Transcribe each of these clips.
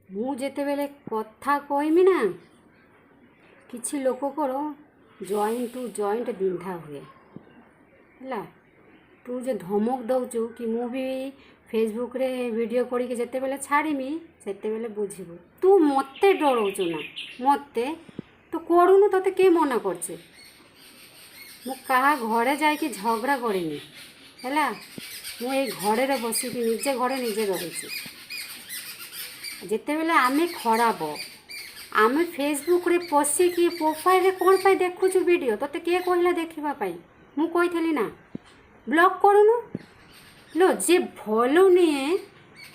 ମୁଁ ଯେତେବେଳେ କଥା କହିମି ନା କିଛି ଲୋକଙ୍କର ଜଏଣ୍ଟ ଟୁ ଜଏଣ୍ଟ ବିନ୍ଧା ହୁଏ ହେଲା। ତୁ ଯେ ଧମକ ଦେଉଛୁ କି ମୁଁ ବି ଫେସବୁକରେ ଭିଡ଼ିଓ କରିକି ଯେତେବେଳେ ଛାଡ଼ିମି ସେତେବେଳେ ବୁଝିବୁ। ତୁ ମୋତେ ଡରଉଛୁ ନା ମୋତେ ତୁ କରୁନୁ, ତୋତେ କିଏ ମନା କରୁଛି? ମୁଁ କାହା ଘରେ ଯାଇକି ଝଗଡ଼ା କରିନି ହେଲା। ମୁଁ ଏଇ ଘରରେ ବସିକି ନିଜେ ଘରେ ନିଜେ ରହୁଛି। ଯେତେବେଳେ ଆମେ ଖରାପ ଆମେ ଫେସବୁକରେ ପଶିକି ପ୍ରୋଫାଇଲରେ କ'ଣ ପାଇଁ ଦେଖୁଛୁ ଭିଡ଼ିଓ? ତୋତେ କିଏ କହିଲା ଦେଖିବା ପାଇଁ? ମୁଁ କହିଥିଲି ନା ବ୍ଲକ୍ କରୁନୁ। लो जे ଭଲ ନିଏ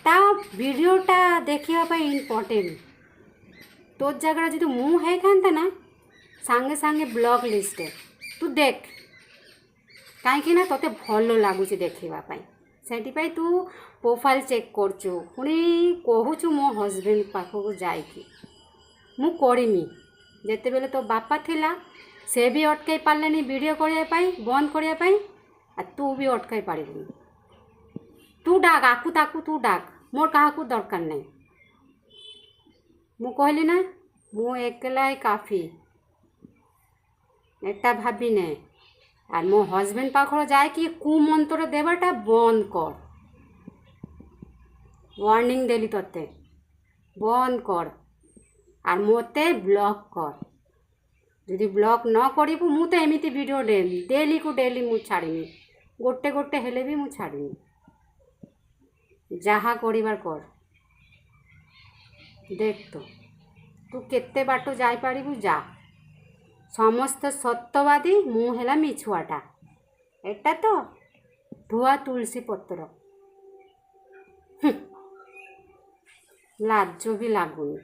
ତା ଭିଡ଼ିଓଟା ଦେଖିବା ପାଇଁ ଇମ୍ପୋର୍ଟାଣ୍ଟ। ତୋ ଜାଗାରେ ଯଦି ମୁଁ ହେଇଥାନ୍ତା ନା ସାଙ୍ଗେ ସାଙ୍ଗେ ବ୍ଲକ୍ ଲିଷ୍ଟ ତୁ ଦେଖ, କାହିଁକି ନା ତୋତେ ଭଲ ଲାଗୁଛି ଦେଖିବା ପାଇଁ, ସେଥିପାଇଁ ତୁ ପ୍ରୋଫାଇଲ୍ ଚେକ୍ କରୁଛୁ। ପୁଣି କହୁଛୁ ମୋ ହଜବେଣ୍ଡ ପାଖକୁ ଯାଇକି ମୁଁ କରିମି। ଯେତେବେଳେ ତୋ ବାପା ଥିଲା ସେ ବି ଅଟକାଇ ପାରିଲେନି ଭିଡ଼ିଓ କରିବା ପାଇଁ, ବନ୍ଦ କରିବା ପାଇଁ, ଆଉ ତୁ ବି ଅଟକାଇ ପାରିବୁନି। तू डाक आकू ताकू तू डाक, मोर काहाकू दरकार नहीं। मु कहली ना मु एकला ही काफी एटा भाभी ने। और मो हजबैंड पाखर जाए कि कुमंत्र देवाटा बंद कर। वार्निंग देली तोते बंद कर और मते ब्लॉक कर। यदि ब्लॉक न करू मु तो एमती वीडियो डेली को डेली मु छाड़ीमी, गोटे गोटे हेले भी मु छाड़ीमी। जहाँ करिबार कर देख तो तू केते बाटो जाई पारिबु जा। समस्त सत्यवादी मु हेला मिछुआटा। एटा तो धुआ तुलसी पत्र लाज भी लागुनी।